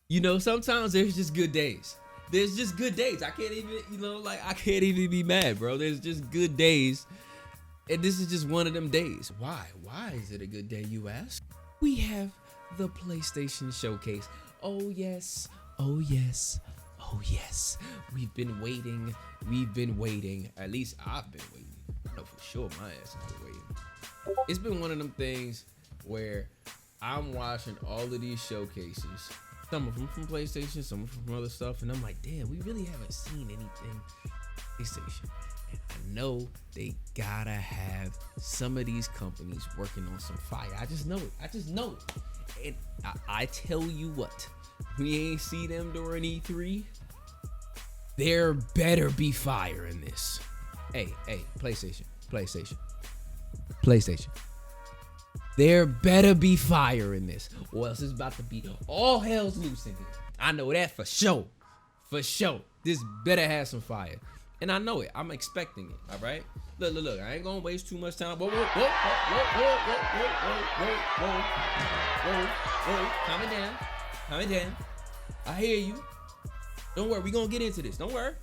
You know, sometimes there's just good days. There's just good days. I can't even, I can't even be mad, bro. There's just good days. And this is just one of them days. Why? Why is it a good day, you ask? We have the PlayStation Showcase. Oh, yes. Oh, yes. Oh, yes. We've been waiting. We've been waiting. At least I've been waiting. I know for sure my ass has been waiting. It's been one of them things where I'm watching all of these showcases. Some of them from PlayStation, some of them from other stuff. And I'm like, damn, we really haven't seen anything PlayStation. And I know they gotta have some of these companies working on some fire. I just know it. I just know it. And I tell you what, we ain't see them during E3. There better be fire in this. Hey, PlayStation. There better be fire in this, or else it's about to be all hell's loose in here. I know that for sure. For sure. This better have some fire. And I know it. I'm expecting it. All right? Look. I ain't gonna waste too much time. Whoa. Calm it down. I hear you. Don't worry. We gonna get into this. Don't worry.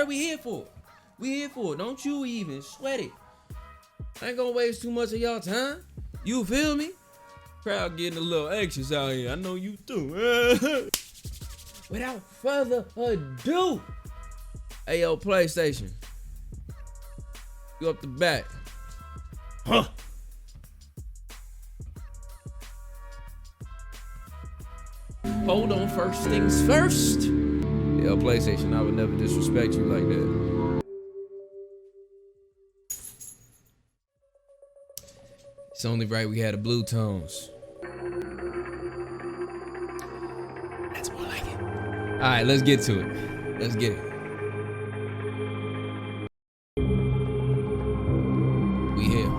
We here for it. Don't you even sweat it. I ain't gonna waste too much of y'all time. You feel me? Crowd getting a little anxious out here. I know you too. Without further ado, hey yo, PlayStation, you up the bat? Huh? Hold on, first things first. Yo, PlayStation, I would never disrespect you like that. It's only right we had the blue tones. That's more like it. All right, let's get to it. Let's get it. We here.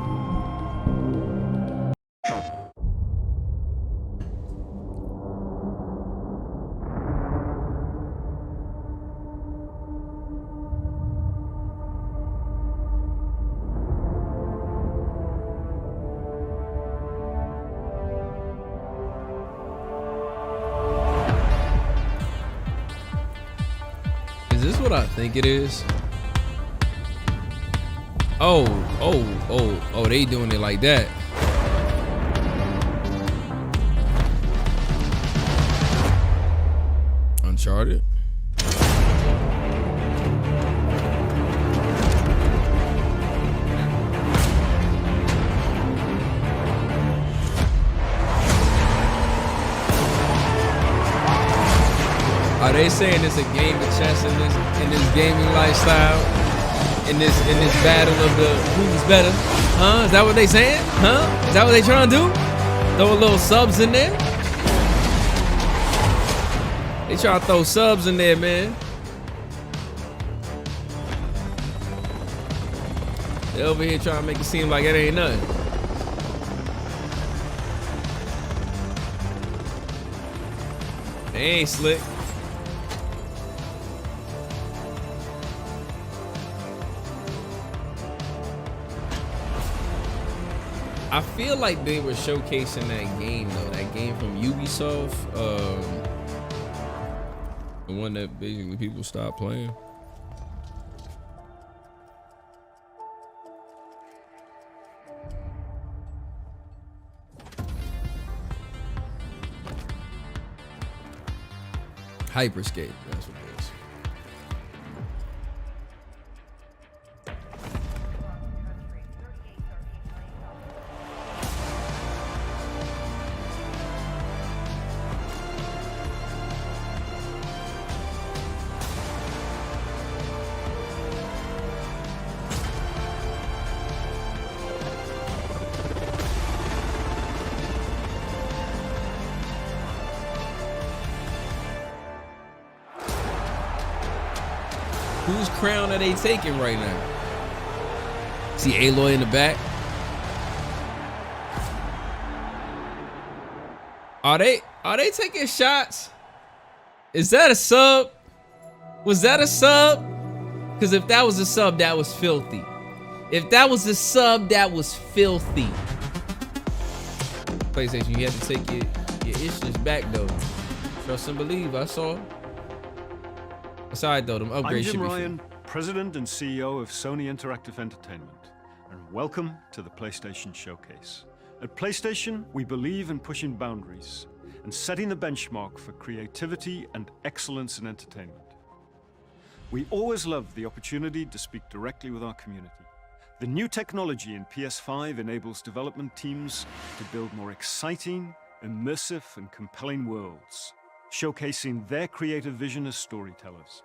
Is this what I think it is? Oh, they doing it like that. Uncharted. Are they saying it's a game of chess in this gaming lifestyle? In this battle of the who's better? Huh? Is that what they saying? Huh? Is that what they trying to do? Throw a little subs in there? They trying to throw subs in there, man. They over here trying to make it seem like it ain't nothing. They ain't slick. I feel like they were showcasing that game though, that game from Ubisoft, the one that basically people stopped playing. Hyperscape, that's what it is. Whose crown are they taking right now? See Aloy in the back? Are they taking shots? Is that a sub? Was that a sub? Because if that was a sub, that was filthy. If that was a sub, that was filthy. PlayStation, you have to take your issues back though. Trust and believe. I saw. It's alright though. Them upgrades I'm should Jim be Ryan, President and CEO of Sony Interactive Entertainment, and welcome to the PlayStation Showcase. At PlayStation, we believe in pushing boundaries and setting the benchmark for creativity and excellence in entertainment. We always love the opportunity to speak directly with our community. The new technology in PS5 enables development teams to build more exciting, immersive, and compelling worlds, showcasing their creative vision as storytellers.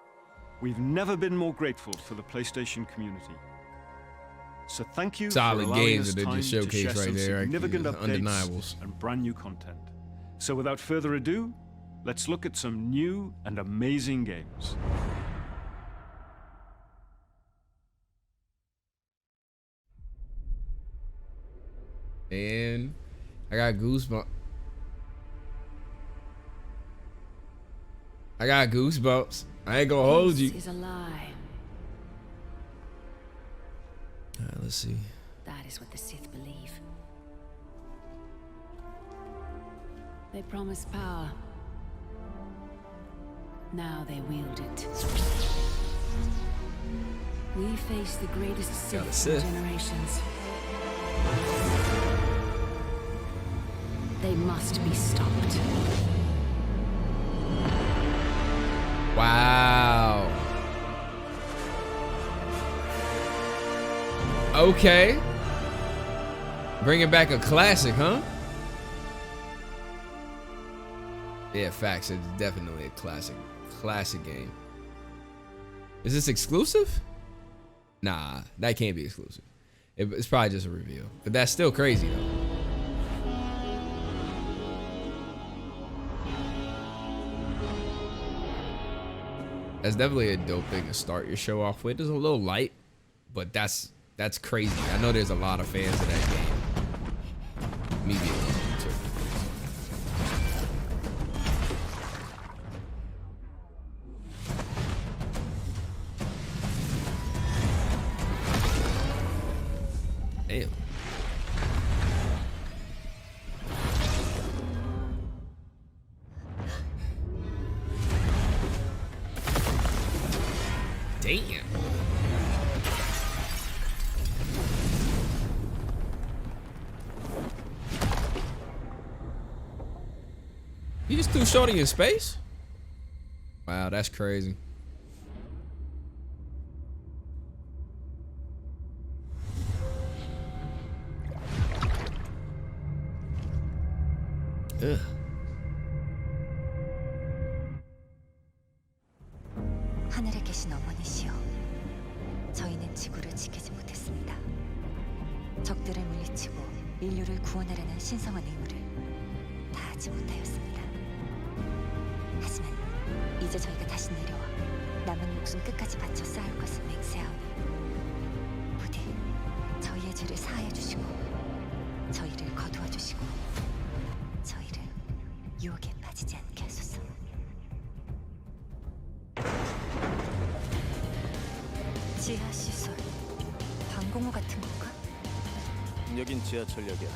We've never been more grateful for the PlayStation community. So thank you solid for allowing games us that they time just to showcase share right some there. significant updates Undeniables. and brand new content. So without further ado, let's look at some new and amazing games. And I got goosebumps. I got goosebumps. I ain't gonna hold you. This is a lie. Alright, let's see. That is what the Sith believe. They promised power. Now they wield it. We face the greatest Sith in generations. They must be stopped. Wow. Okay. Bringing back a classic, huh? Yeah, facts. It's definitely a classic game. Is this exclusive? Nah, that can't be exclusive. It's probably just a reveal. But that's still crazy, though. That's definitely a dope thing to start your show off with. It's a little light, but that's crazy. I know there's a lot of fans of that game. Me being one too. Damn. Damn. He just threw shorty in space? Wow, that's crazy. Ugh. 하늘에 계신 어머니시여, 저희는 지구를 지키지 못했습니다. 적들을 물리치고 인류를 구원하려는 신성한 의무를 다하지 못하였습니다. 하지만 이제 저희가 다시 내려와 남은 목숨 끝까지 바쳐 싸울 것을 맹세하오니 부디 저희의 죄를 사하여 주시고 저희를 거두어 주시고 저희를 유혹에 빠지지 않게 하소서. 지하 시설, 방공호 같은 건가? 여긴 지하철역이야.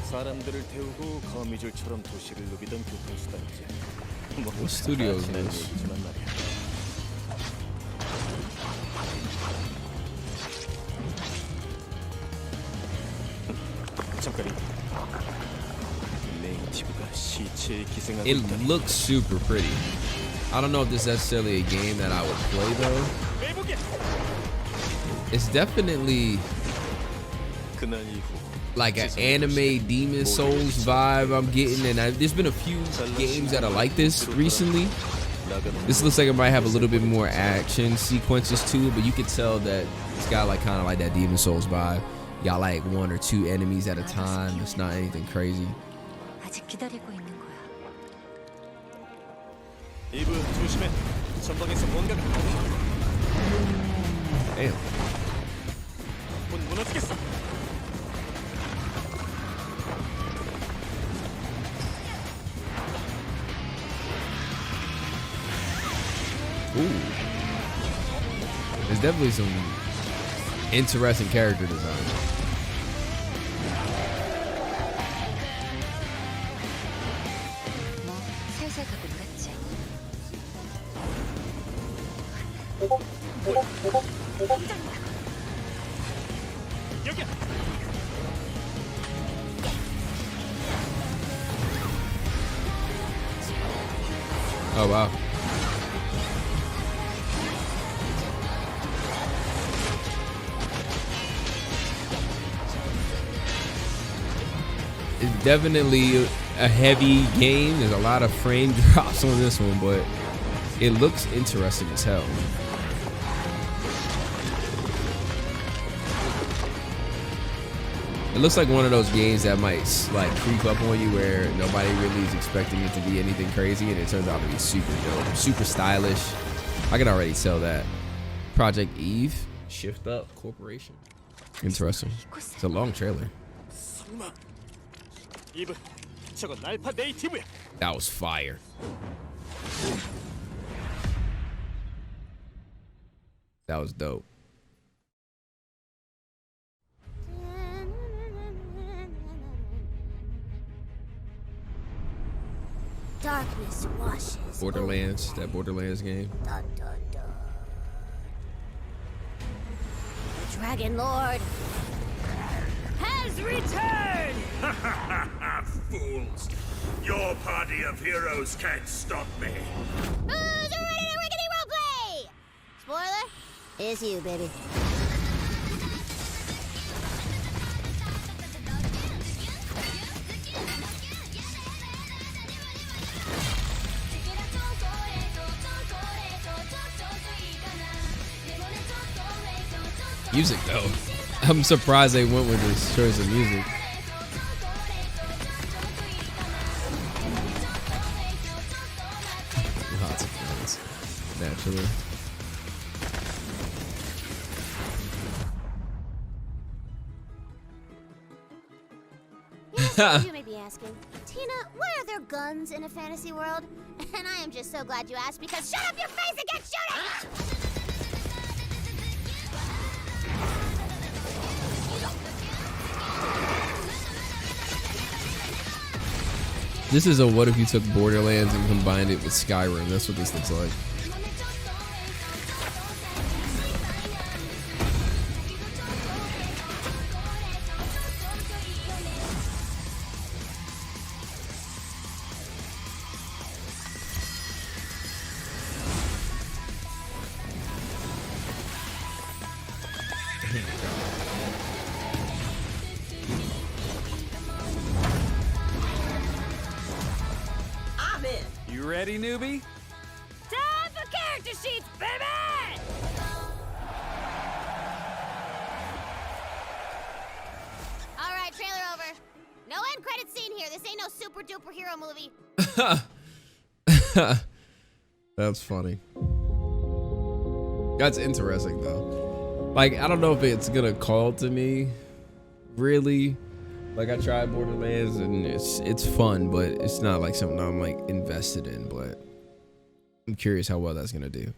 사람들을 태우고 거미줄처럼 도시를 누비던 교통수단이지. 뭐 스튜디오는 지난 얘기지만 말이야. 잠깐이. 네이티브가 시체에 기생하고 It 있다니. looks super pretty. I don't know if this is necessarily a game that I would play though. It's definitely 그날 이후 like an anime Demon Souls vibe I'm getting, and there's been a few games that are like this recently. This looks like it might have a little bit more action sequences to it, but you can tell that it's got like kind of like that Demon Souls vibe. You got like 1 or 2 enemies at a time. It's not anything crazy. 아직 기다리고 있는 거야. 이브 조심해. 전방에서 뭔가가 Damn. 문 무너지겠어. Ooh. There's definitely some interesting character design. 뭐 살살 가고 놀았지. 여기야. Oh wow. It's definitely a heavy game. There's a lot of frame drops on this one, but it looks interesting as hell. It looks like one of those games that might like creep up on you where nobody really is expecting it to be anything crazy, and it turns out to be super dope, super stylish. I can already tell that. Project Eve, Shift Up Corporation. Interesting. It's a long trailer. 설마. 이브, 저건 알파 네이티브야. That was fire. That was dope. Darkness washes. Borderlands, that Borderlands game. Dun, dun, dun. The Dragon Lord has returned! Fools! Your party of heroes can't stop me. Who's ready to rickety roleplay? Spoiler? It's you, baby. Music though. I'm surprised they went with this choice of music. Lots of friends, naturally. You may be asking, Tina, why are there guns in a fantasy world? And I am just so glad you asked, because shut up your face and get shooting! This is a what if you took Borderlands and combined it with Skyrim. That's what this looks like. You ready, newbie? Time for character sheets, baby! All right, trailer over. No end credit scene here. This ain't no super duper hero movie. That's funny. That's interesting though. Like, I don't know if it's gonna call to me, really. Like, I tried Borderlands and it's fun, but it's not like something I'm like invested in. But I'm curious how well that's gonna do.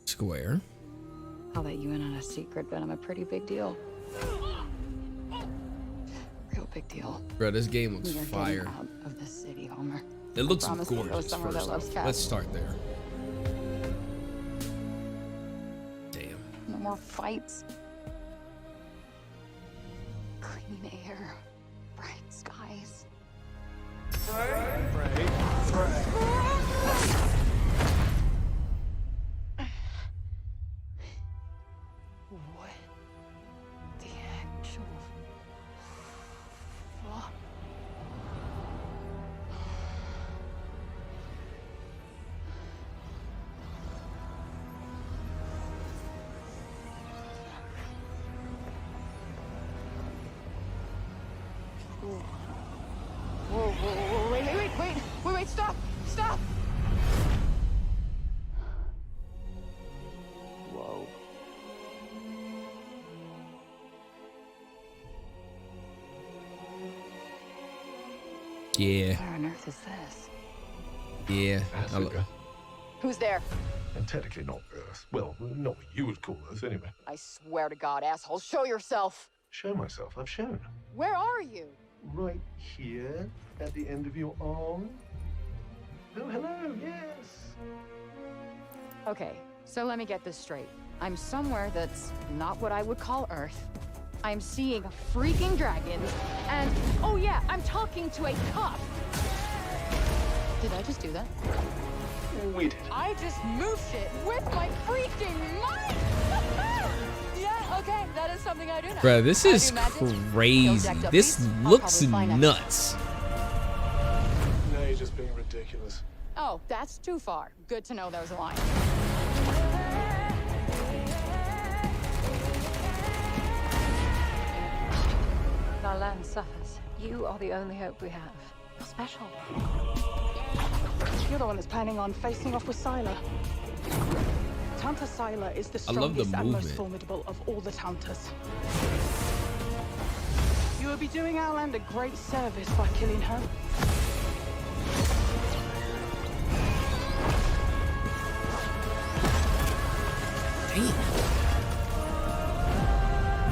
Square. I'll let you in on a secret, but I'm a pretty big deal. Real big deal. Bro, this game looks We are fire. getting out of the city, Homer. It looks Promise to go gorgeous. somewhere that First loves off. cats. Let's start there. Damn. No more fights. Clean air. Bright skies. What the actual fuck? Whoa, wait, stop! Whoa. Yeah. Where on earth is this? Yeah. Africa. Who's there? And technically not Earth. Well, not what you would call Earth anyway. I swear to God, asshole, show yourself! Show myself. I've shown. Where are you? right here at the end of your arm. Oh, hello, yes. Okay, so let me get this straight. I'm somewhere that's not what I would call Earth. I'm seeing freaking dragons, and oh yeah, I'm talking to a cop. Did I just do that? We did. I just moved it with my freaking mind! Yeah, okay, that is something I do now. Bruh, this is I do magic, crazy. no decked up This beats, I'll looks probably find out. nuts. No, you're just being ridiculous. Oh, that's too far. Good to know there's a line. Our land suffers. You are the only hope we have. You're special. You're the one that's planning on facing off with Sylar. Tanta Sylar is the I love the strongest and most movement. formidable of all the Tantas. You will be doing our land a great service by killing her.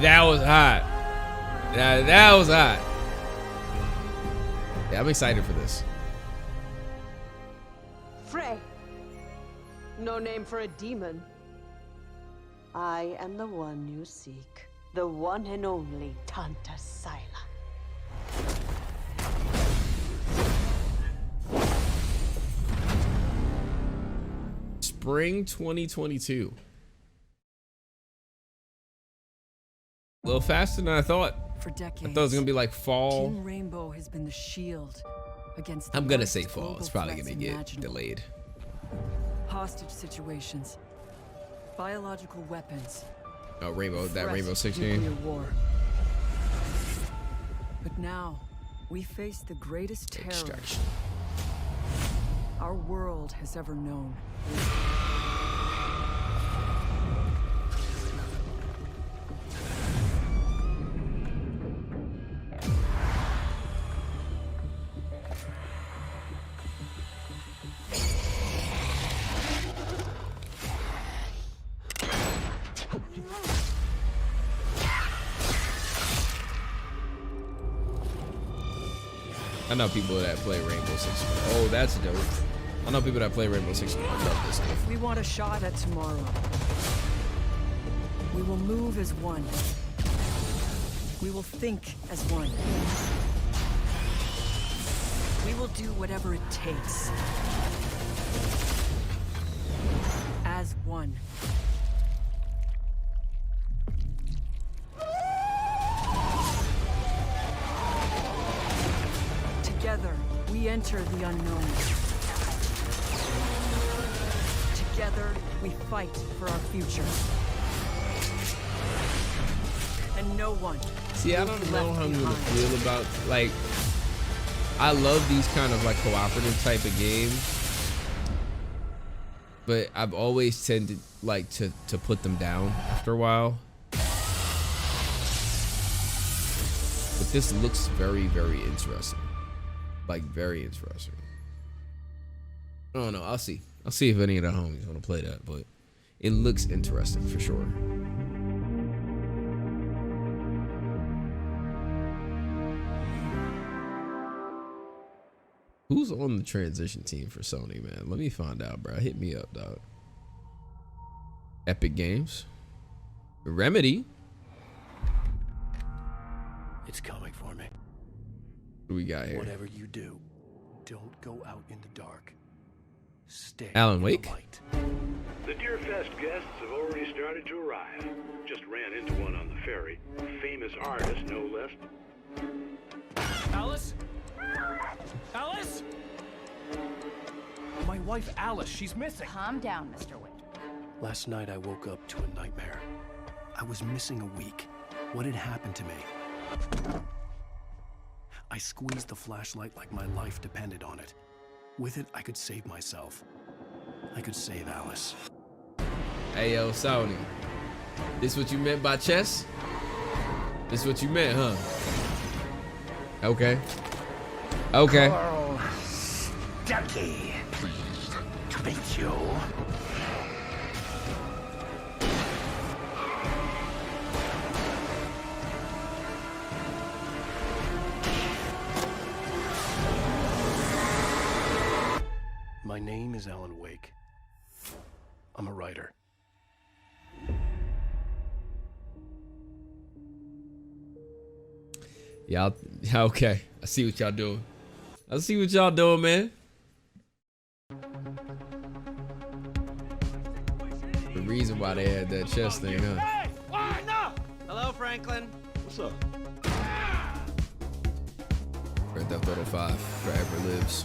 That was hot. That was hot. Yeah, I'm excited for this. Frey. No name for a demon. I am the one you seek. The one and only Tanta Sylar. Spring 2022. A little faster than I thought. For decades, I thought it was gonna be like fall. Team Rainbow has been the shield against. I'm gonna say fall. It's probably gonna get delayed. Hostage situations, biological weapons. Oh, Rainbow, that threat, Rainbow 16. nuclear war. But now, we face the greatest terror Extraction. our world has ever known. I know people that play Rainbow Six. Oh, that's dope. I know people that play Rainbow Six. I love this stuff. We want a shot at tomorrow. We will move as one. We will think as one. We will do whatever it takes. As one. Together, we enter the unknown. Together, we fight for our future. And no one. See, I don't know how I'm gonna feel about, like, I love these kind of like cooperative type of games, but I've always tended like to put them down after a while. But this looks very, very interesting. Like, very interesting. I don't know. I'll see. I'll see if any of the homies want to play that, but it looks interesting for sure. Who's on the transition team for Sony, man? Let me find out, bro. Hit me up, dog. Epic Games. Remedy. It's coming for me. What do we got here? Whatever you do, don't go out in the dark. Stay Alan in Wake? the light. The Deerfest guests have already started to arrive. Just ran into one on the ferry. Famous artist, no less. Alice? Alice? My wife Alice, she's missing. Calm down, Mr. Wick. Last night I woke up to a nightmare. I was missing a week. What had happened to me? I squeezed the flashlight like my life depended on it. With it, I could save myself. I could save Alice. Hey, yo, Sony. This what you meant by chess? This what you meant, huh? Okay. Okay. Carl Stucky. Pleased to meet you. My name is Alan Wake. I'm a writer. Yeah, okay. I see what y'all doing. I see what y'all doing, man. The reason why they had that chest thing, huh? Hey! Why? No! Hello, Franklin. What's up? Grand Theft Auto 5 forever lives.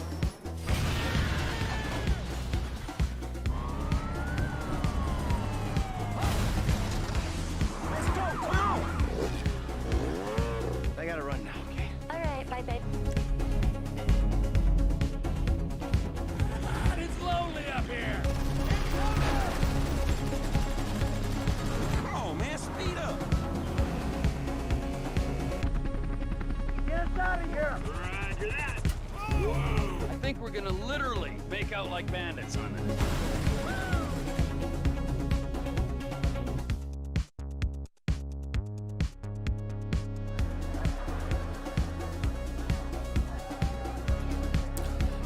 I gotta run now, okay? All right, bye, babe. It's lonely up here. Oh man, speed up. Get us out of here. Roger that. Whoa. I think we're gonna literally make out like bandits on it.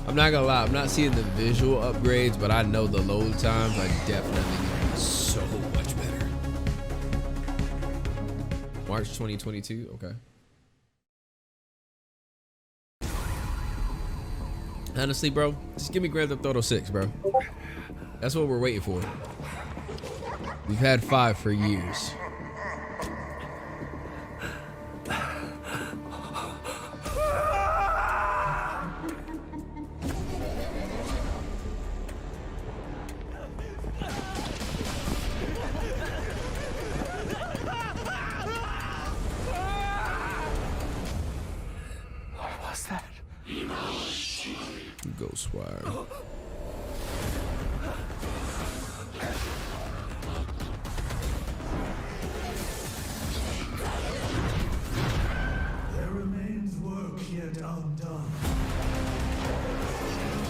I'm not gonna lie, I'm not seeing the visual upgrades, but I know the load times are definitely getting so much better. March 2022, okay. Honestly, bro, just give me Grand Theft Auto 6, bro. That's what we're waiting for. We've had 5 for years. Ghostwire. There remains work yet undone.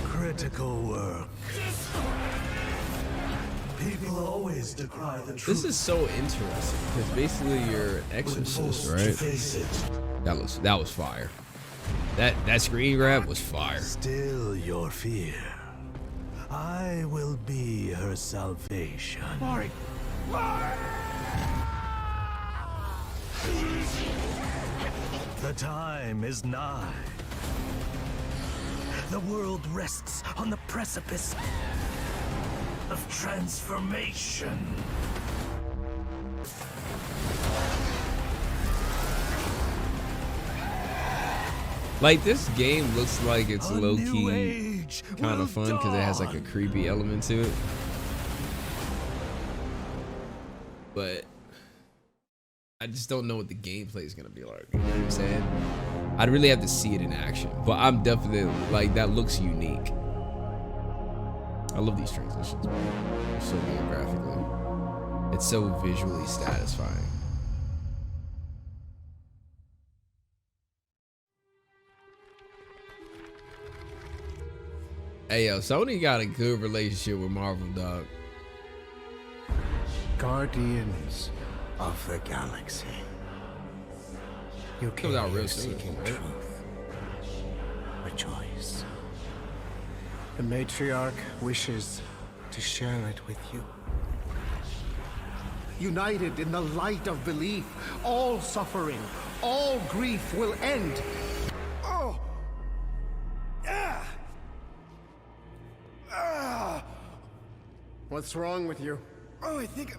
Critical work. People always decry the truth. This is so interesting because basically you're an exorcist, right? That was fire. That screen grab was fire. Still your fear. I will be her salvation. Mari. The time is nigh. The world rests on the precipice of transformation. Like, this game looks like it's low-key kind of fun because it has like a creepy element to it. But I just don't know what the gameplay is gonna be like. You know what I'm saying? I'd really have to see it in action. But I'm definitely like, that looks unique. I love these transitions, man. They're so good graphically. It's so visually satisfying. Hey, yo, Sony got a good relationship with Marvel, dog. Guardians of the Galaxy. You Comes out real soon, seeking right? truth. Rejoice. The matriarch wishes to share it with you. United in the light of belief, all suffering, all grief will end. Oh. Ah. Ah. What's wrong with you? Oh, I think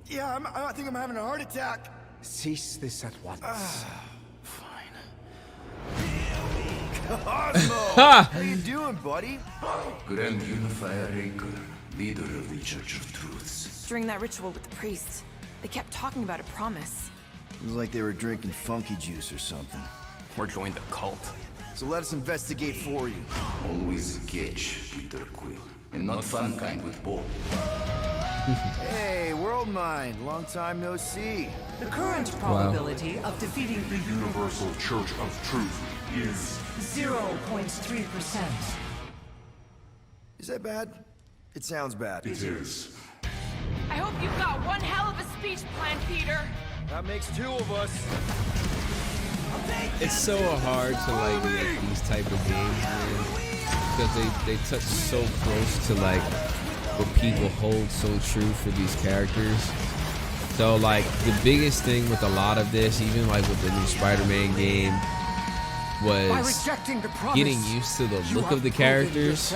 I'm having a heart attack. Cease this at once. Cosmo! How you doing, buddy? Grand Unifier Raker, leader of the Church of Truths. During that ritual with the priest, they kept talking about a promise. It was like they were drinking funky juice or something. Or joined the cult. So let us investigate for you. Always catch, Peter Quill. And not fun kind with Bob. Hey, World Mind, long time no see. The current probability of defeating the Universal Church of Truth is 0.3%. Is that bad? It sounds bad. It is. I hope you've got one hell of a speech plan, Peter. That makes 2 of us. It's so hard to like these type of games, man. because they touch so close to like what people hold so true for these characters. So like the biggest thing with a lot of this, even like with the new Spider-Man game, was getting used to the look of the characters,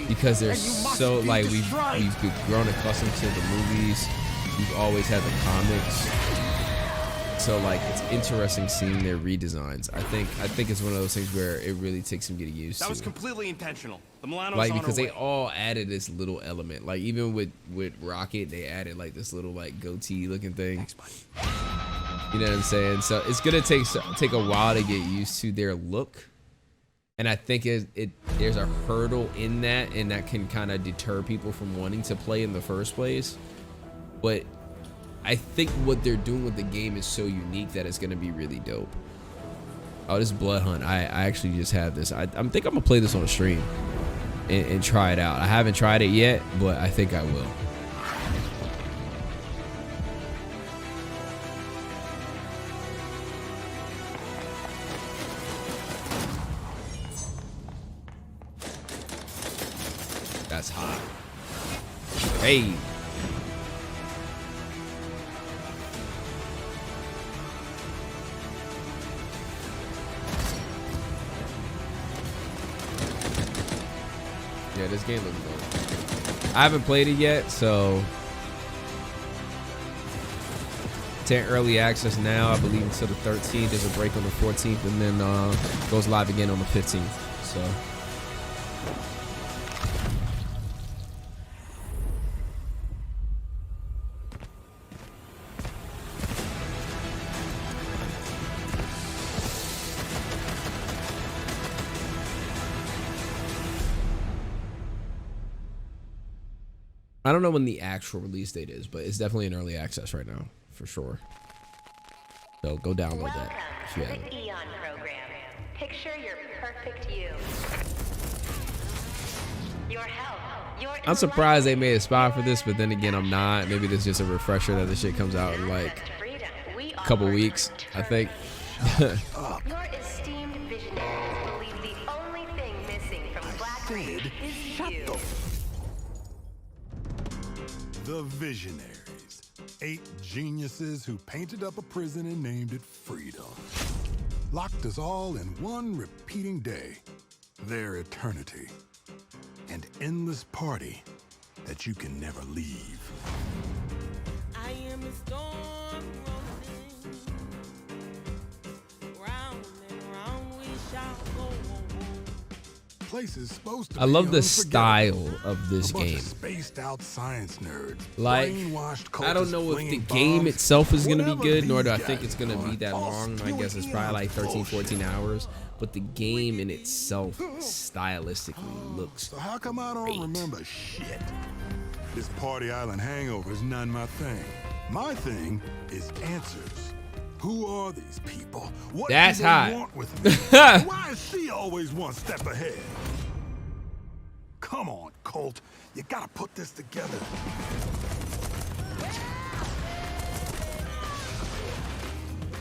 because they're so like we've grown accustomed to the movies. We've always had the comics. So like it's interesting seeing their redesigns. I think it's one of those things where it really takes some getting used to. That was completely intentional. The Milano's like on because her they way. all added this little element. Like even with Rocket, they added like this little like goatee looking thing. Thanks, buddy. You know what I'm saying? So it's gonna take a while to get used to their look, and I think there's a hurdle in that, and that can kind of deter people from wanting to play in the first place. But I think what they're doing with the game is so unique that it's gonna be really dope. Oh, this Blood Hunt. I actually just have this. I think I'm gonna play this on a stream and try it out. I haven't tried it yet, but I think I will. That's hot. Hey. Yeah, this game looks dope. I haven't played it yet, so it's in early access now. I believe until the 13th. There's a break on the 14th, and then goes live again on the 15th. So. I don't know when the actual release date is, but it's definitely in early access right now, for sure. So go download that if you haven't. Eon program. Picture your perfect you. Your health. I'm surprised they made a spot for this, but then again, I'm not. Maybe this is just a refresher that this shit comes out in like a couple weeks, I think. Your esteemed visionaries believe the only thing missing from Black Reach is you. The Visionaries. 8 geniuses who painted up a prison and named it Freedom. Locked us all in one repeating day. Their eternity. An endless party that you can never leave. I am a storm rolling. Round and round we shall go. Places supposed to I love the style of this game. Spaced out science nerds. Like, I don't know if the game itself is going to be good, nor do I think it's going to be that long. I guess it's probably like 13, 14 hours. But the game in itself stylistically looks So how come I don't remember shit? This Party Island hangover is none my thing. My thing is answers. Who are these people? What That's do they hot. want with me? Why is she always one step ahead? Come on, Colt. You gotta put this together.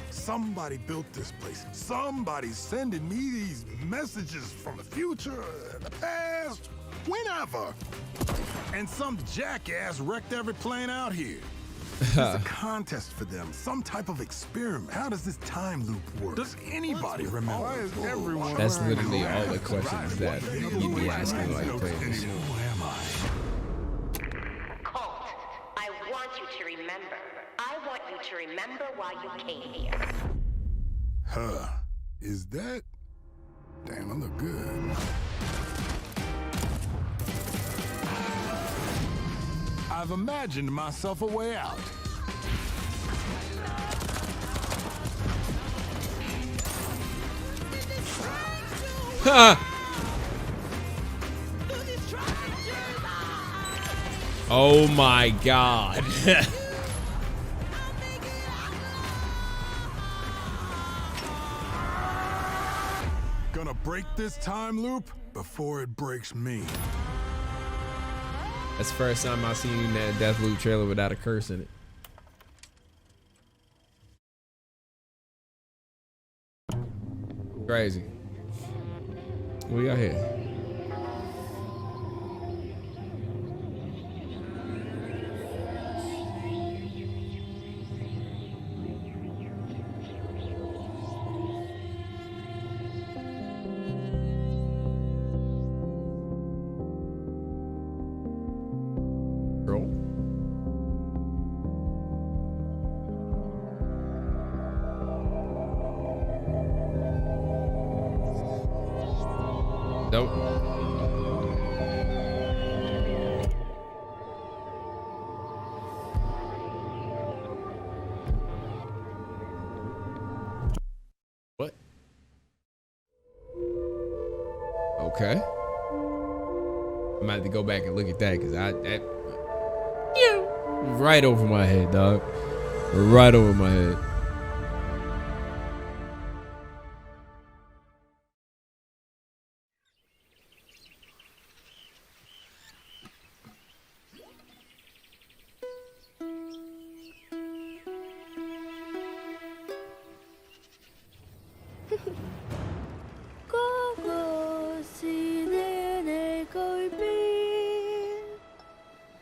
Somebody built this place. Somebody's sending me these messages from the future, the past, whenever. And some jackass wrecked every plane out here. It's a contest for them, some type of experiment. How does this time loop work? Does anybody remember? Why is everyone That's literally all the questions that you'd be asking while you play this. Who am I? Colt, I want you to remember. I want you to remember why you came here. Huh. Is that? Damn, I look good. I've imagined myself a way out. Oh my god. Gonna break this time loop before it breaks me. That's the first time I've seen that Deathloop trailer without a curse in it. Crazy. What we got here? Nope. What? Okay. I might have to go back and look at that because that right over my head, dog. Right over my head.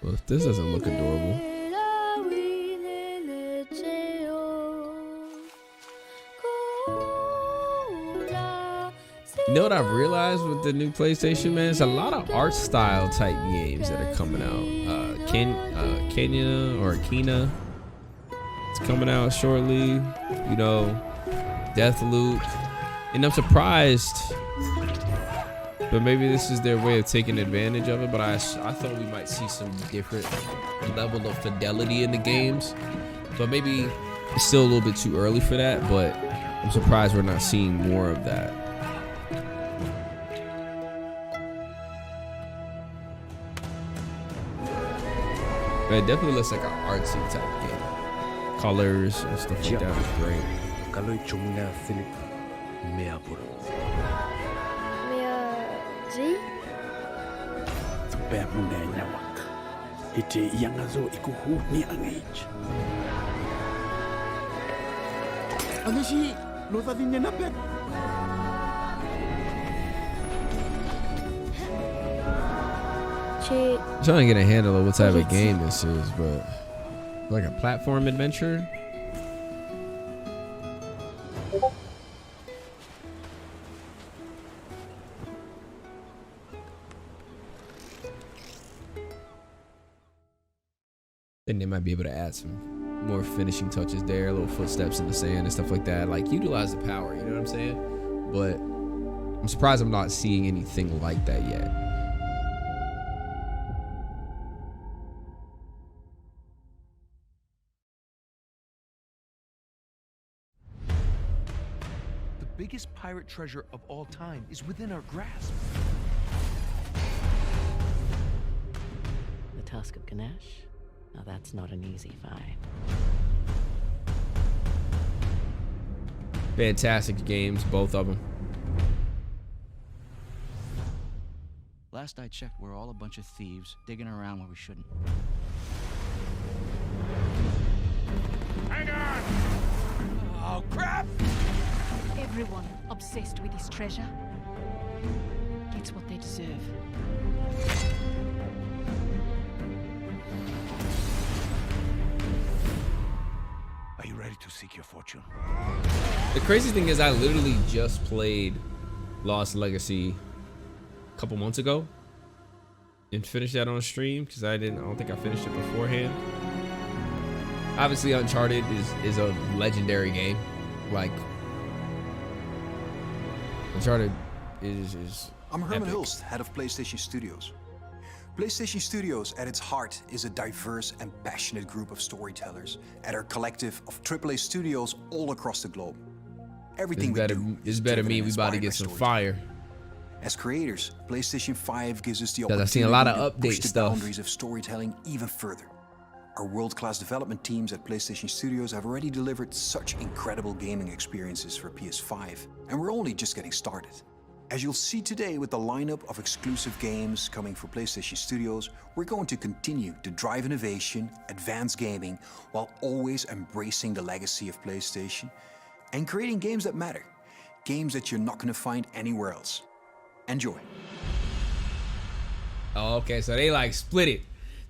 Well, if this doesn't look adorable. You know what I've realized with the new PlayStation, man? It's a lot of art style type games that are coming out. Kenya or Kina, it's coming out shortly. You know, Deathloop, and I'm surprised. But maybe this is their way of taking advantage of it. But I thought we might see some different level of fidelity in the games. But maybe it's still a little bit too early for that. But I'm surprised we're not seeing more of that. But it definitely looks like an artsy type game. Colors and stuff like that is great. I'm trying to get a handle of what type of game this is, but like a platform adventure. Then they might be able to add some more finishing touches there, little footsteps in the sand and stuff like that. Like utilize the power, you know what I'm saying? But I'm surprised I'm not seeing anything like that yet. The biggest pirate treasure of all time is within our grasp. The Tusk of Ganesh? Now that's not an easy fight. Fantastic games, both of them. Last I checked, we're all a bunch of thieves digging around where we shouldn't. Hang on! Oh, crap! Everyone obsessed with this treasure gets what they deserve. Are you ready to seek your fortune? The crazy thing is I literally just played Lost Legacy a couple months ago and finished that on stream because I don't think I finished it beforehand. Obviously Uncharted is a legendary game. Like Uncharted is I'm Herman epic. Hulst, head of PlayStation Studios. PlayStation Studios, at its heart, is a diverse and passionate group of storytellers at our collective of AAA studios all across the globe. Everything This better mean we about to get some fire. As creators, PlayStation 5 gives us the Because opportunity I've seen a lot of to push update the stuff. boundaries of storytelling even further. Our world-class development teams at PlayStation Studios have already delivered such incredible gaming experiences for PS5, and we're only just getting started. As you'll see today with the lineup of exclusive games coming for PlayStation Studios, we're going to continue to drive innovation, advance gaming, while always embracing the legacy of PlayStation and creating games that matter. Games that you're not going to find anywhere else. Enjoy. Oh, okay, so they like split it.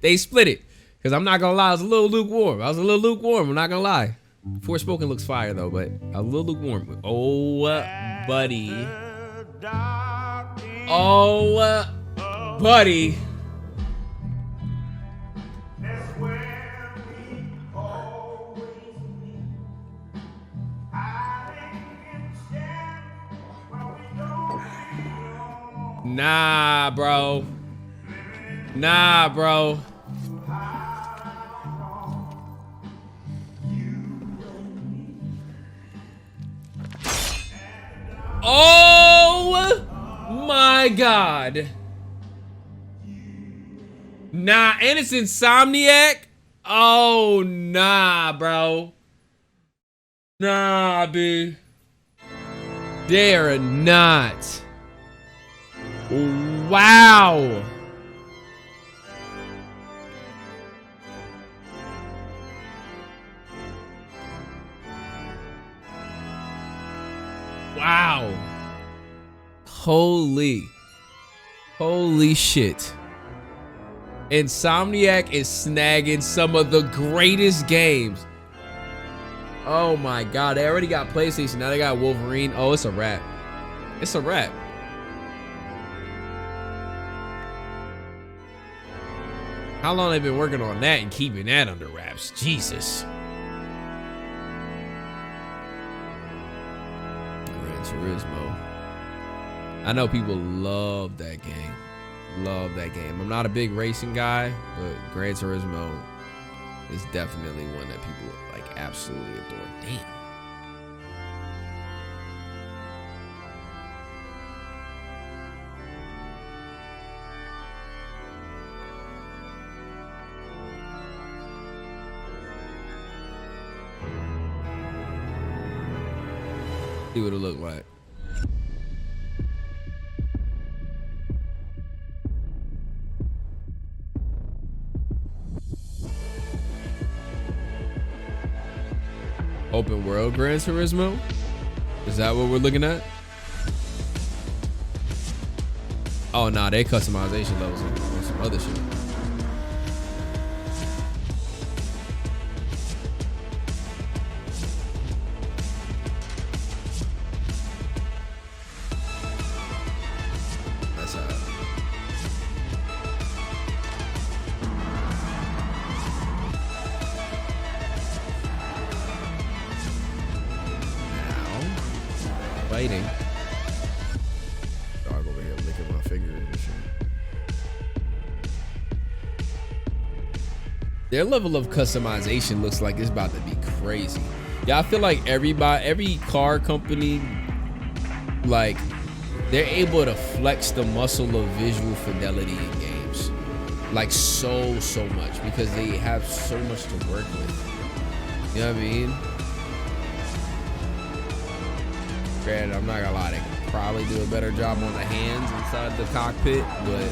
They split it. Because I'm not going to lie, I was a little lukewarm. I'm not going to lie. Forspoken looks fire, though, but a little lukewarm. Oh, buddy. Oh, buddy. Nah, bro. Nah, bro. Oh my God. Nah, and it's Insomniac? Oh, nah, bro. Nah, dude. They are not. Wow. Wow. Holy shit. Insomniac is snagging some of the greatest games. Oh my God, they already got PlayStation, now they got Wolverine. Oh, it's a wrap. It's a wrap. How long they been working on that and keeping that under wraps? Jesus. Gran Turismo. I know people love that game. Love that game. I'm not a big racing guy, but Gran Turismo is definitely one that people like absolutely adore. Damn. See what it look like. Open world Gran Turismo? Is that what we're looking at? Oh nah, they customization levels on some other shit. That's how. Fighting. Dog over here licking my fingers and shit. Their level of customization looks like it's about to be crazy. Yeah, I feel like every car company, like, they're able to flex the muscle of visual fidelity in games. Like so much because they have so much to work with. You know what I mean? Granted, I'm not gonna lie, they could probably do a better job on the hands inside the cockpit, but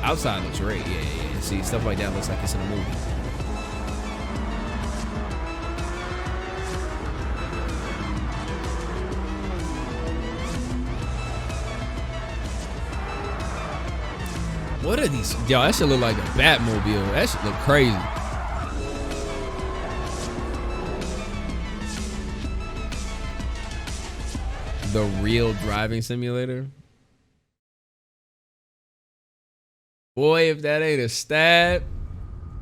outside looks great. Yeah. See, stuff like that looks like it's in a movie. What are these? Yo, that shit look like a Batmobile. That shit look crazy. The real driving simulator. Boy, if that ain't a stab,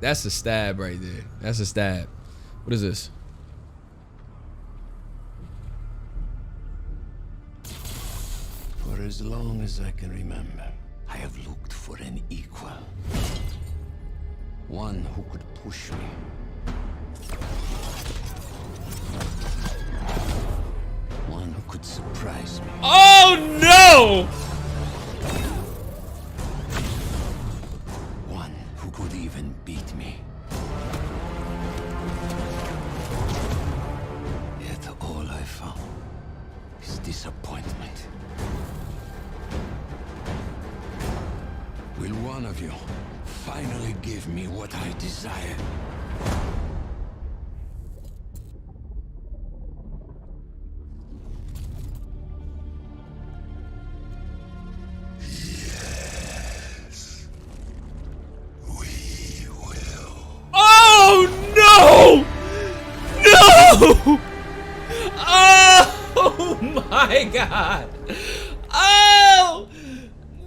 that's a stab right there. That's a stab. What is this? For as long as I can remember, I have looked for an equal. One who could push me. One who could surprise me. Oh no! One who could even beat me. Yet all I found is disappointment. Will one of you finally give me what I desire? Oh my God. Oh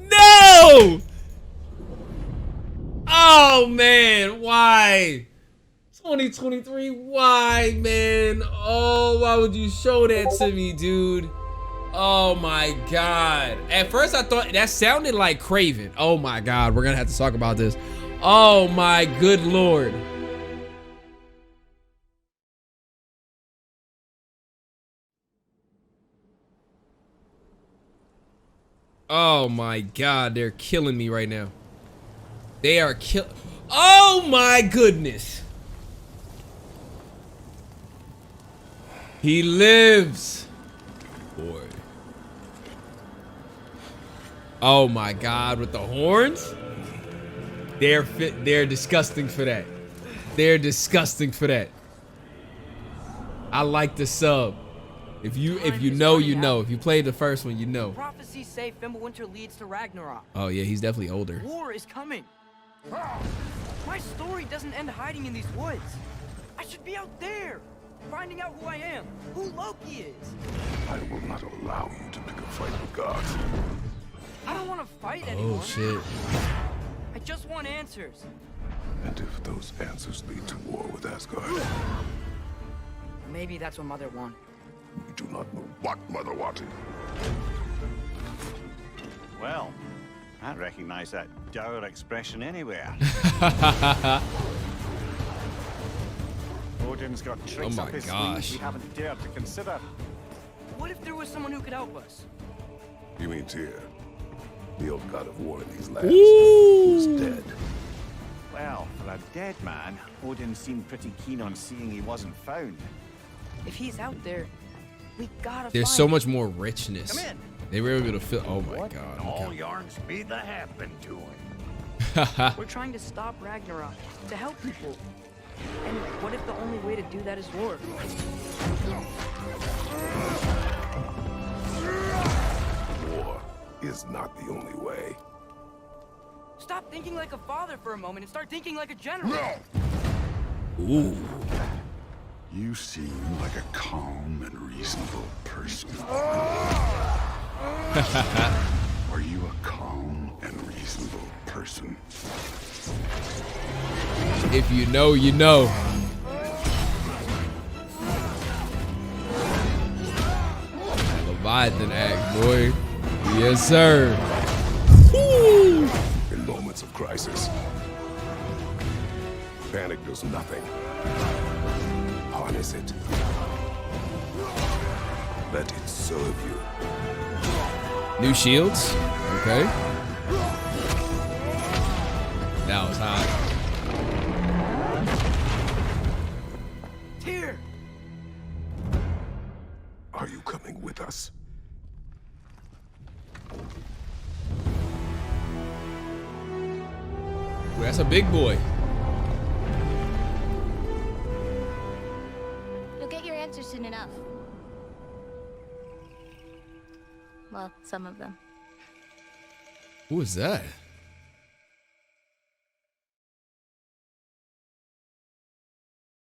no. Oh man, why? 2023, why, man? Oh, why would you show that to me, dude? Oh my God. At first I thought that sounded like Craven. Oh my God, we're gonna have to talk about this. Oh my good Lord. Oh my God, they're killing me right now. They are oh my goodness. He lives. Boy. Oh my God, with the horns? They're disgusting for that. They're disgusting for that. I like the sub. If you know, you know. If you played the first one, you know. Prophecies say Fimbulwinter leads to Ragnarok. Oh yeah, he's definitely older. War is coming. My story doesn't end hiding in these woods. I should be out there, finding out who I am, who Loki is. I will not allow you to pick a fight with gods. I don't want to fight anymore. Oh shit. I just want answers. And if those answers lead to war with Asgard? Maybe that's what Mother wanted. We do not know what Mother wanted. Well, I recognize that dour expression anywhere. Odin's got tricks up his sleeves we haven't dared to consider. What if there was someone who could help us? You mean Tyr, the old god of war in these lands, who's dead? Well, for a dead man, Odin seemed pretty keen on seeing he wasn't found. If he's out there, we gotta There's find so him. much more richness. Come in. They were able to feel. Oh my God. All yarns be the happened to him. We're trying to stop Ragnarok, to help people. And what if the only way to do that is war? War is not the only way. Stop thinking like a father for a moment and start thinking like a general. Ooh. You seem like a calm and reasonable person. Are you a calm and reasonable person? If you know, you know. Leviathan act, boy. Yes, sir. Woo! In moments of crisis, panic does nothing. Harness it. Let it serve you. New shields. Okay. That was hot. Tyr! Are you coming with us? Ooh, that's a big boy. You'll get your answer soon enough. Well, some of them. Who was that?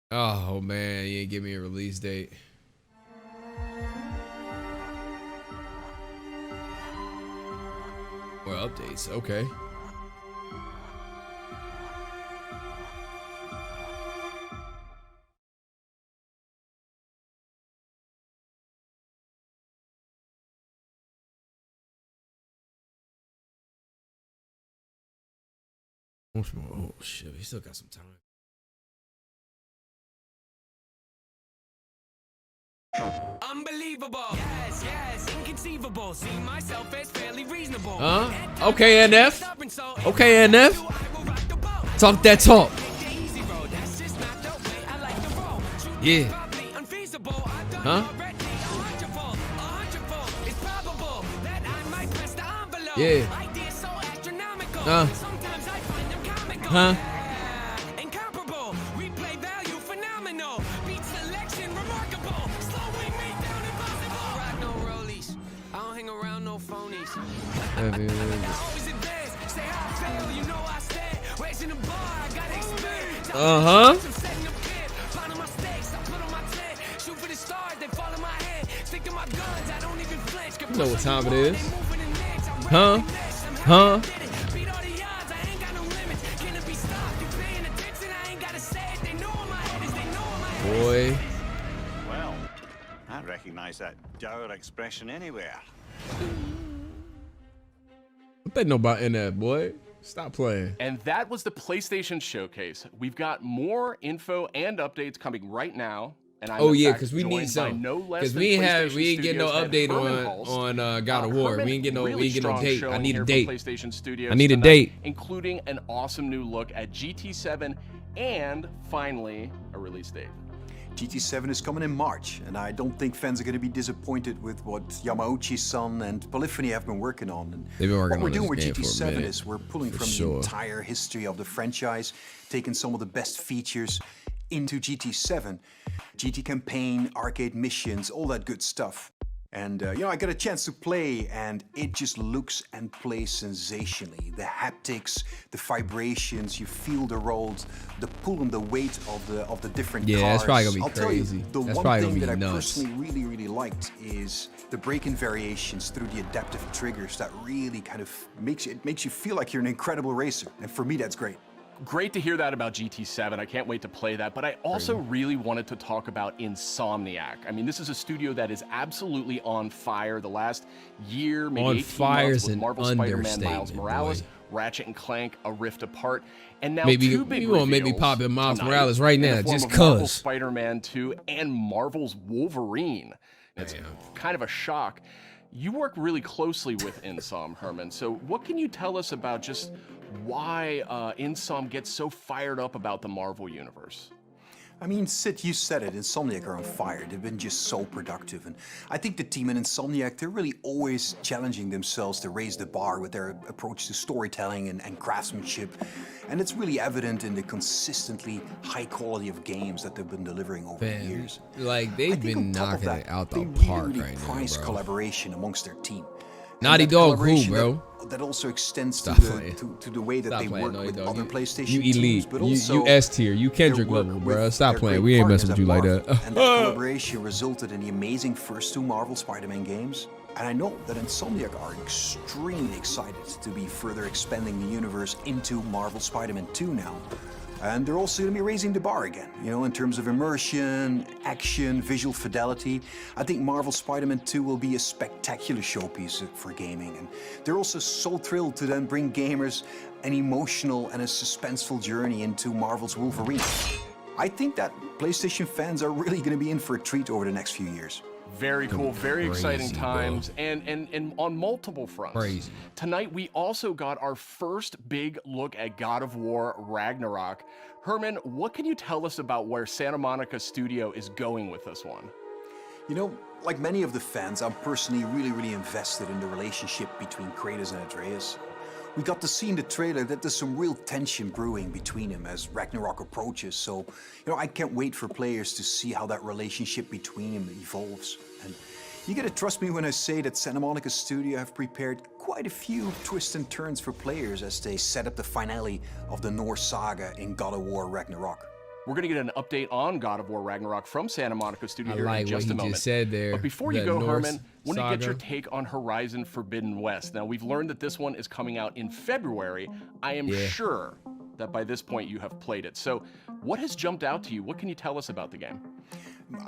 Oh man, you ain't give me a release date. Or updates, okay. Oh shit, we still got some time. Unbelievable. Yes, yes, inconceivable. See myself as fairly reasonable. Okay, NF. Okay, NF. Talk that talk. Yeah. Huh? Yeah. Huh? Uh-huh. You know what time it is. Huh? Huh? Boy. Well, I recognize that dour expression anywhere. What they know about internet, boy? Stop playing. And that was the PlayStation Showcase. We've got more info and updates coming right now. And I'm because we need some. Because we ain't get no update on God of War. We ain't get no date. I need a date. PlayStation Studios I need a tonight, date. including an awesome new look at GT7 and finally a release date. GT7 is coming in March, and I don't think fans are going to be disappointed with what Yamauchi-san and Polyphony have been working on. And They've been working what we're on doing with this game for a GT7 minute, is we're pulling from sure. the entire history of the franchise, taking some of the best features into GT7. GT campaign, arcade missions, all that good stuff. And, I got a chance to play, and it just looks and plays sensationally. The haptics, the vibrations, you feel the rolls, the pull and the weight of the different cars. Yeah, it's probably going to be I'll crazy. Tell you, the that's one thing gonna that I be nuts. personally really liked is the braking variations through the adaptive triggers that really kind of makes you feel like you're an incredible racer. And for me, that's great. Great to hear that about GT7. I can't wait to play that. But I also really wanted to talk about INSOMNIAC. I mean, this is a studio that is absolutely on fire. The last year, maybe 18 months, with Marvel Spider-Man Miles Morales, Ratchet and Clank, A Rift Apart, and now two big reveals maybe pop in Miles Morales right in now, the form just of Marvel cause. Spider-Man 2 and Marvel's Wolverine. It's kind of a shock. You work really closely with INSOM, Herman. So what can you tell us about just why INSOM gets so fired up about the Marvel Universe? I mean, Sid, you said it. Insomniac are on fire. They've been just so productive. And I think the team in Insomniac, they're really always challenging themselves to raise the bar with their approach to storytelling and craftsmanship. And it's really evident in the consistently high quality of games that they've been delivering over the years. Like, they've been knocking it out the park right now, prize bro. collaboration amongst their team. Naughty Dog who, bro? That also extends to the way that they work with other PlayStation you teams, elite, but also you S tier, you Kendrick level, bro. Stop playing. We ain't messing with you like that. And that collaboration resulted in the amazing first two Marvel Spider-Man games. And I know that Insomniac are extremely excited to be further expanding the universe into Marvel Spider-Man 2 now. And they're also going to be raising the bar again, in terms of immersion, action, visual fidelity. I think Marvel Spider-Man 2 will be a spectacular showpiece for gaming. And they're also so thrilled to then bring gamers an emotional and a suspenseful journey into Marvel's Wolverine. I think that PlayStation fans are really going to be in for a treat over the next few years. Very cool, very exciting times, and on multiple fronts. Crazy. Tonight, we also got our first big look at God of War Ragnarok. Herman, what can you tell us about where Santa Monica Studio is going with this one? Like many of the fans, I'm personally really invested in the relationship between Kratos and Atreus. We got to see in the trailer that there's some real tension brewing between them as Ragnarok approaches, so I can't wait for players to see how that relationship between them evolves. And you gotta trust me when I say that Santa Monica Studio have prepared quite a few twists and turns for players as they set up the finale of the Norse saga in God of War Ragnarok. We're going to get an update on God of War Ragnarok from Santa Monica Studio here in just a moment. Just said there. But before you go, Herman, I want to get your take on Horizon Forbidden West. Now, we've learned that this one is coming out in February. I am sure that by this point you have played it. So what has jumped out to you? What can you tell us about the game?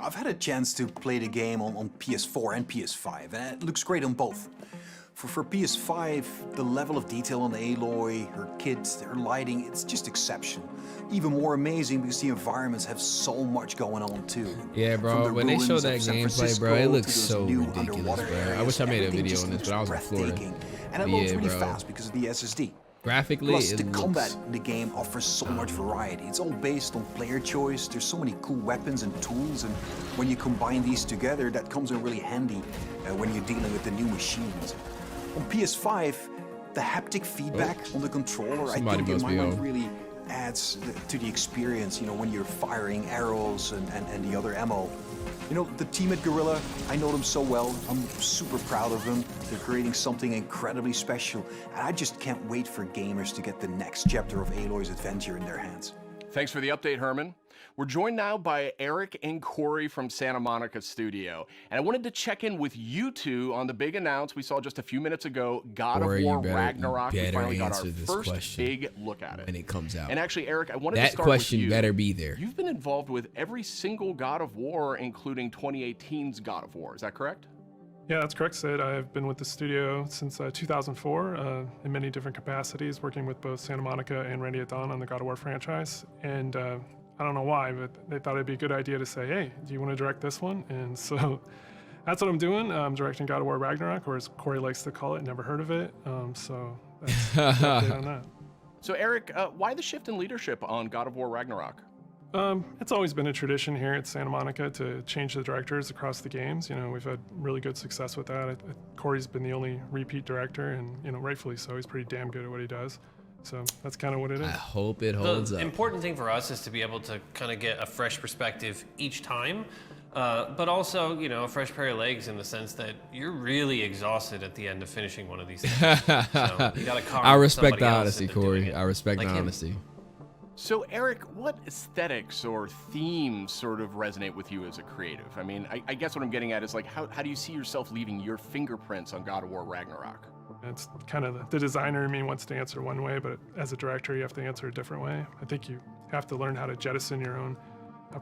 I've had a chance to play the game on PS4 and PS5, and it looks great on both. For PS5, the level of detail on Aloy, her kit, her lighting, it's just exceptional. Even more amazing because the environments have so much going on too. Yeah, bro, when they show that gameplay, bro, it looks so ridiculous, bro. I wish I made a video on this, but I was in Florida. And it loads really fast because of the SSD. Graphically, plus, the combat in the game offers so much variety. It's all based on player choice. There's so many cool weapons and tools, and when you combine these together, that comes in really handy when you're dealing with the new machines. On PS5, the haptic feedback on the controller, I think in my mind really adds to the experience, when you're firing arrows and the other ammo. The team at Guerrilla, I know them so well. I'm super proud of them. They're creating something incredibly special, and I just can't wait for gamers to get the next chapter of Aloy's adventure in their hands. Thanks for the update, Herman. We're joined now by Eric and Corey from Santa Monica Studio. And I wanted to check in with you two on the big announce we saw just a few minutes ago, God of War Ragnarok. We finally got our first big look at it. When it comes out. And actually, Eric, I wanted to that start question with you. better be there. You've been involved with every single God of War, including 2018's God of War. Is that correct? Yeah, that's correct, Sid. I've been with the studio since 2004 in many different capacities, working with both Santa Monica and Ready at Dawn on the God of War franchise. And I don't know why, but they thought it'd be a good idea to say, hey, do you want to direct this one? And so that's what I'm doing. I'm directing God of War Ragnarok, or as Corey likes to call it, never heard of it. So that's the update on that. So Eric, why the shift in leadership on God of War Ragnarok? It's always been a tradition here at Santa Monica to change the directors across the games. You know, we've had really good success with that. Corey's been the only repeat director, and you know, rightfully so. He's pretty damn good at what he does. So that's kind of what it is. I hope it holds up. The important thing for us is to be able to kind of get a fresh perspective each time, but also, you know, a fresh pair of legs in the sense that you're really exhausted at the end of finishing one of these things. So you gotta I respect the honesty, Corey. I respect the honesty. So Eric, what aesthetics or themes sort of resonate with you as a creative? I mean, I guess what I'm getting at is like, how do you see yourself leaving your fingerprints on God of War Ragnarok? It's kind of the designer in me wants to answer one way, but as a director, you have to answer a different way. I think you have to learn how to jettison your own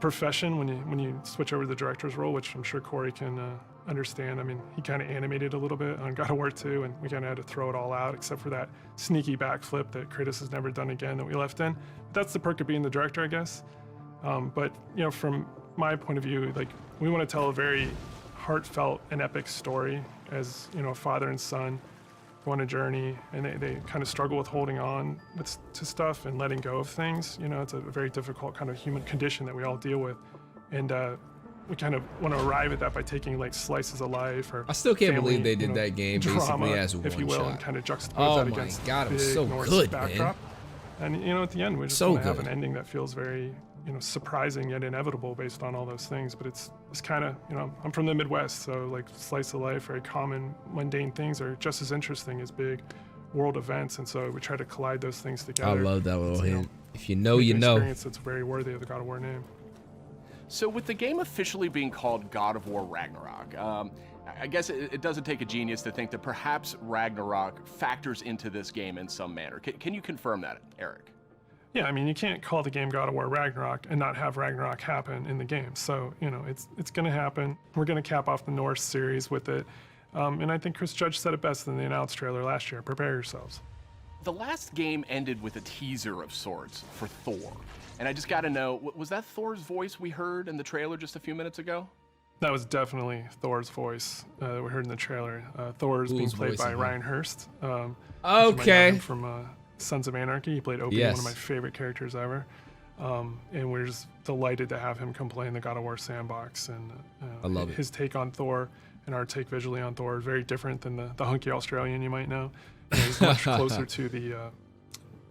profession when you switch over to the director's role, which I'm sure Corey can understand. I mean, he kind of animated a little bit on God of War 2, and we kind of had to throw it all out, except for that sneaky backflip that Kratos has never done again that we left in. That's the perk of being the director, I guess. But you know, from my point of view, like, we want to tell a very heartfelt and epic story as, you know, a father and son go on a journey, and they kind of struggle with holding on to stuff and letting go of things. You know, it's a very difficult kind of human condition that we all deal with. And we kind of want to arrive at that by taking like slices of life, or I still can't family, believe they did that game drama, basically as a if you will, one-shot. and kind of juxtapose that against my God, it was big so Norse good, backdrop. man. And you know, at the end, we just So want to have good. an ending that feels very, you know, surprising yet inevitable based on all those things. But it's kind of, you know, I'm from the Midwest, so like slice of life, very common, mundane things are just as interesting as big world events, and so we try to collide those things together. I love that little hint. If you know, make you an know. Experience that's very worthy of the God of War name. So with the game officially being called God of War Ragnarok, I guess it doesn't take a genius to think that perhaps Ragnarok factors into this game in some manner. Can you confirm that, Eric? Yeah, I mean, you can't call the game God of War Ragnarok and not have Ragnarok happen in the game. So, you know, it's going to happen. We're going to cap off the Norse series with it. And I think Chris Judge said it best in the announced trailer last year. Prepare yourselves. The last game ended with a teaser of sorts for Thor. And I just got to know, was that Thor's voice we heard in the trailer just a few minutes ago? That was definitely Thor's voice that we heard in the trailer. Thor is being played by Ryan Hurst. Okay. You might know him from Sons of Anarchy. He played Opie, Yes. one of my favorite characters ever. And we're just delighted to have him come play in the God of War sandbox. And I love it. His take on Thor and our take visually on Thor is very different than the hunky Australian you might know. You know, he's much closer to the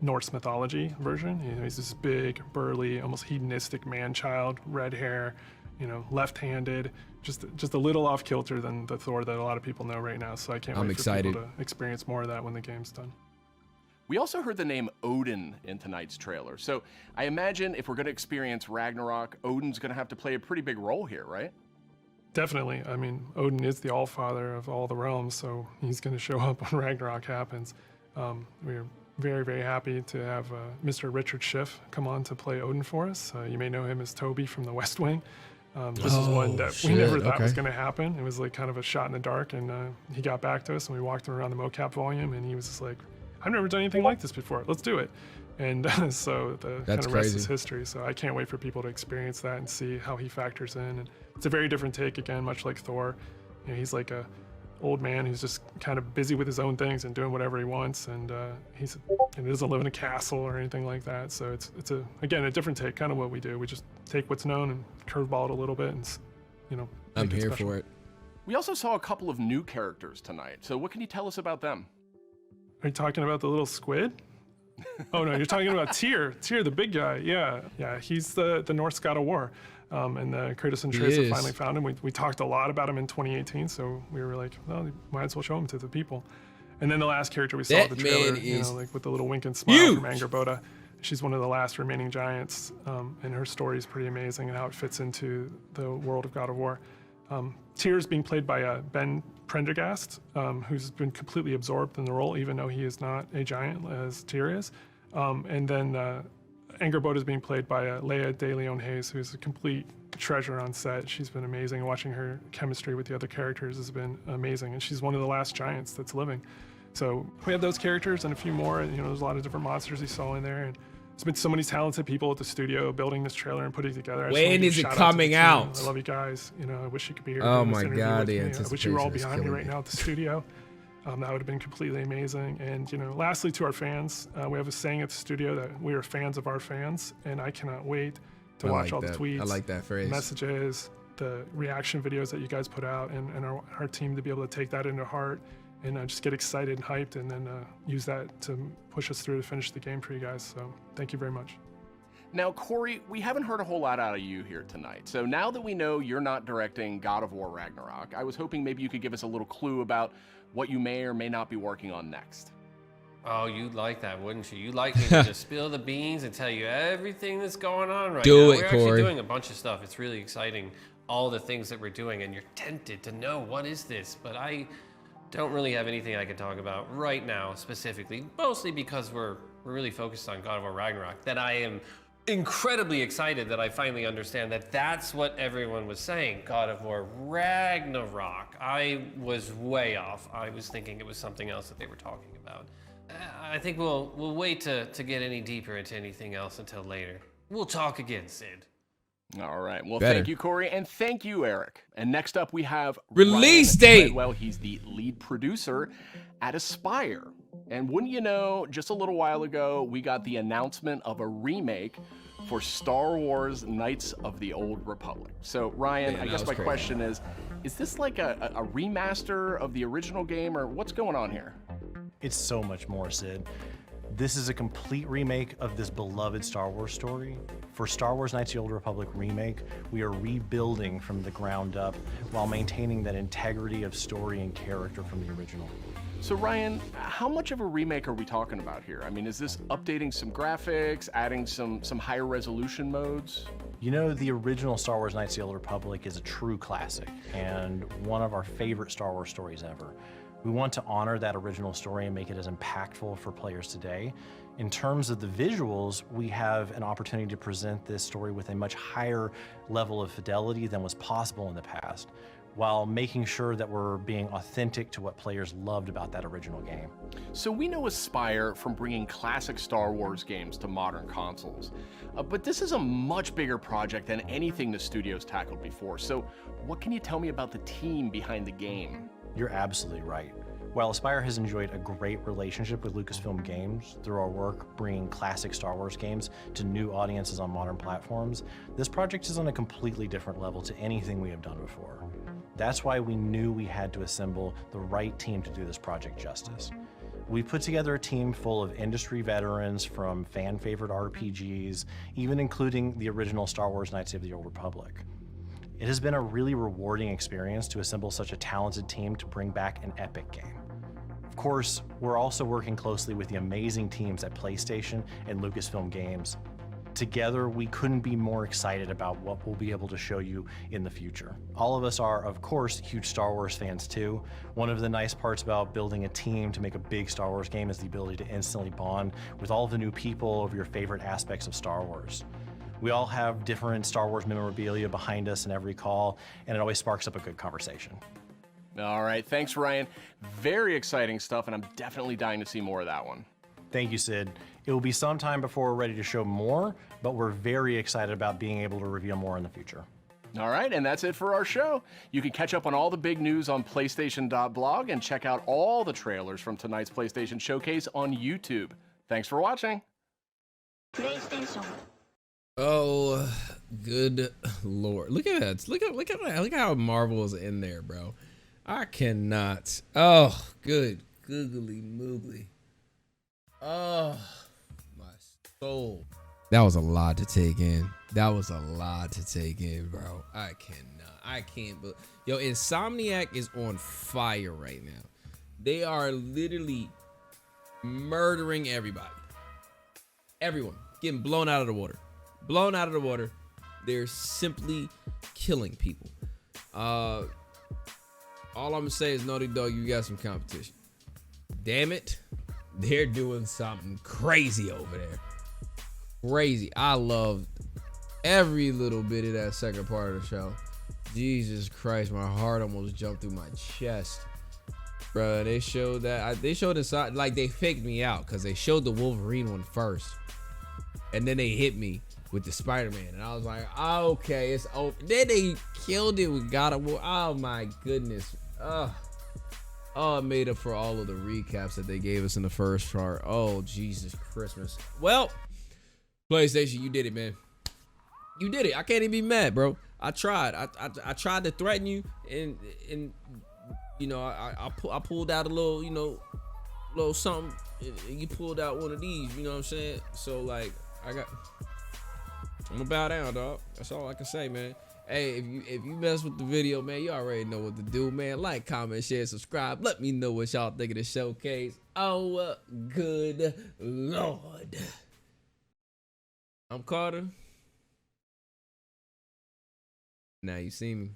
Norse mythology version. You know, he's this big, burly, almost hedonistic man-child, red hair, you know, left-handed, just a little off kilter than the Thor that a lot of people know right now. So I can't wait for people to experience more of that when the game's done. We also heard the name Odin in tonight's trailer. So I imagine if we're going to experience Ragnarok, Odin's going to have to play a pretty big role here, right? Definitely. I mean, Odin is the all-father of all the realms, so he's going to show up when Ragnarok happens. We're very, very happy to have Mr. Richard Schiff come on to play Odin for us. You may know him as Toby from The West Wing. This is one that we never thought was going to happen. It was like kind of a shot in the dark, and he got back to us, and we walked him around the mocap volume, and he was just like, I've never done anything like this before. Let's do it. And so the kind of rest is history. So I can't wait for people to experience that and see how he factors in. And it's a very different take, again, much like Thor. You know, he's like a old man who's just kind of busy with his own things and doing whatever he wants. And he doesn't live in a castle or anything like that. So it's again, a different take, kind of what we do. We just take what's known and curveball it a little bit, and you know, I'm here for it. We also saw a couple of new characters tonight. So what can you tell us about them? Are you talking about the little squid? Oh no, you're talking about Tyr, the big guy. Yeah, he's the Norse God of War. And Kratos and Atreus have finally found him. We talked a lot about him in 2018, so we were like, well, we might as well show him to the people. And then the last character we saw in the trailer, you know, like with the little wink and smile from Angerboda, she's one of the last remaining giants, and her story is pretty amazing and how it fits into the world of God of War. Tyr is being played by Ben Prendergast, who's been completely absorbed in the role, even though he is not a giant as Tyr is. And then Angerboda is being played by Leia De Leon Hayes, who's a complete treasure on set. She's been amazing. Watching her chemistry with the other characters has been amazing, and she's one of the last giants that's living. So we have those characters and a few more. You know, there's a lot of different monsters you saw in there, and there's been so many talented people at the studio building this trailer and putting it together. When is it coming out? I love you guys. You know, I wish you could be here. Oh doing this my interview God, with the me. I anticipation wish you were all is behind me killing right me. now at the studio. That would have been completely amazing. And you know, lastly, to our fans, we have a saying at the studio that we are fans of our fans, and I cannot wait to I watch like all that. the tweets, I like that phrase. messages, the reaction videos that you guys put out, and our team to be able to take that into heart and just get excited and hyped, and then use that to push us through to finish the game for you guys. So thank you very much. Now, Corey, we haven't heard a whole lot out of you here tonight. So now that we know you're not directing God of War Ragnarok, I was hoping maybe you could give us a little clue about what you may or may not be working on next. Oh, you'd like that, wouldn't you? You'd like me to just spill the beans and tell you everything that's going on right now. We're actually doing a bunch of stuff. It's really exciting, all the things that we're doing, and you're tempted to know what is this, but I don't really have anything I can talk about right now specifically, mostly because we're really focused on God of War Ragnarok, that I am incredibly excited that I finally understand that that's what everyone was saying, God of War Ragnarok. I was way off. I was thinking it was something else that they were talking about. I think we'll wait to get any deeper into anything else until later. We'll talk again, Sid. All right. Well, Better. thank you, Corey, and thank you, Eric. And next up, we have Release Ryan date. Treadwell. He's the lead producer at Aspire. And wouldn't you know, just a little while ago, we got the announcement of a remake for Star Wars Knights of the Old Republic. So, Ryan, Man, I that guess was my crazy. question is this like a remaster of the original game, or what's going on here? It's so much more, Sid. This is a complete remake of this beloved Star Wars story. For Star Wars Knights of the Old Republic remake, we are rebuilding from the ground up while maintaining that integrity of story and character from the original. So Ryan, how much of a remake are we talking about here? I mean, is this updating some graphics, adding some higher resolution modes? You know, the original Star Wars Knights of the Old Republic is a true classic and one of our favorite Star Wars stories ever. We want to honor that original story and make it as impactful for players today. In terms of the visuals, we have an opportunity to present this story with a much higher level of fidelity than was possible in the past, while making sure that we're being authentic to what players loved about that original game. So we know Aspire from bringing classic Star Wars games to modern consoles, but this is a much bigger project than anything the studio's tackled before. So what can you tell me about the team behind the game? You're absolutely right. While Aspire has enjoyed a great relationship with Lucasfilm Games through our work bringing classic Star Wars games to new audiences on modern platforms, this project is on a completely different level to anything we have done before. That's why we knew we had to assemble the right team to do this project justice. We put together a team full of industry veterans from fan-favorite RPGs, even including the original Star Wars Knights of the Old Republic. It has been a really rewarding experience to assemble such a talented team to bring back an epic game. Of course, we're also working closely with the amazing teams at PlayStation and Lucasfilm Games. Together, we couldn't be more excited about what we'll be able to show you in the future. All of us are, of course, huge Star Wars fans too. One of the nice parts about building a team to make a big Star Wars game is the ability to instantly bond with all of the new people of your favorite aspects of Star Wars. We all have different Star Wars memorabilia behind us in every call, and it always sparks up a good conversation. All right, thanks, Ryan. Very exciting stuff, and I'm definitely dying to see more of that one. Thank you, Sid. It will be some time before we're ready to show more, but we're very excited about being able to reveal more in the future. All right, and that's it for our show. You can catch up on all the big news on PlayStation.blog and check out all the trailers from tonight's PlayStation Showcase on YouTube. Thanks for watching. PlayStation. Oh, good Lord. Look at that. Look at that. Look how Marvel is in there, bro. I cannot. Oh, good. Googly moogly. Oh, my soul. That was a lot to take in. That was a lot to take in, bro. I can't. Yo, Insomniac is on fire right now. They are literally murdering everybody. Everyone. getting blown out of the water. Blown out of the water. They're simply killing people. All I'm gonna say is Naughty Dog, you got some competition. Damn it, they're doing something crazy over there. Crazy. I loved every little bit of that second part of the show. Jesus Christ, my heart almost jumped through my chest. Bruh, they showed that. They showed inside, like they faked me out because they showed the Wolverine one first. And then they hit me with the Spider-Man. And I was like, oh, okay, it's over. Then they killed it with God of War. Oh my goodness. Oh, it made up for all of the recaps that they gave us in the first part. Oh, Jesus Christmas. Well, PlayStation, you did it, man. You did it. I can't even be mad, bro. I tried. I tried to threaten you, and you know, I pulled out a little, you know, little something, and you pulled out one of these. You know what I'm saying? So like, I'm gonna bow down, dog. That's all I can say, man. Hey, if you mess with the video, man, you already know what to do, man. Like, comment, share, subscribe. Let me know what y'all think of the showcase. Oh, good Lord. I'm Carter. Now you see me.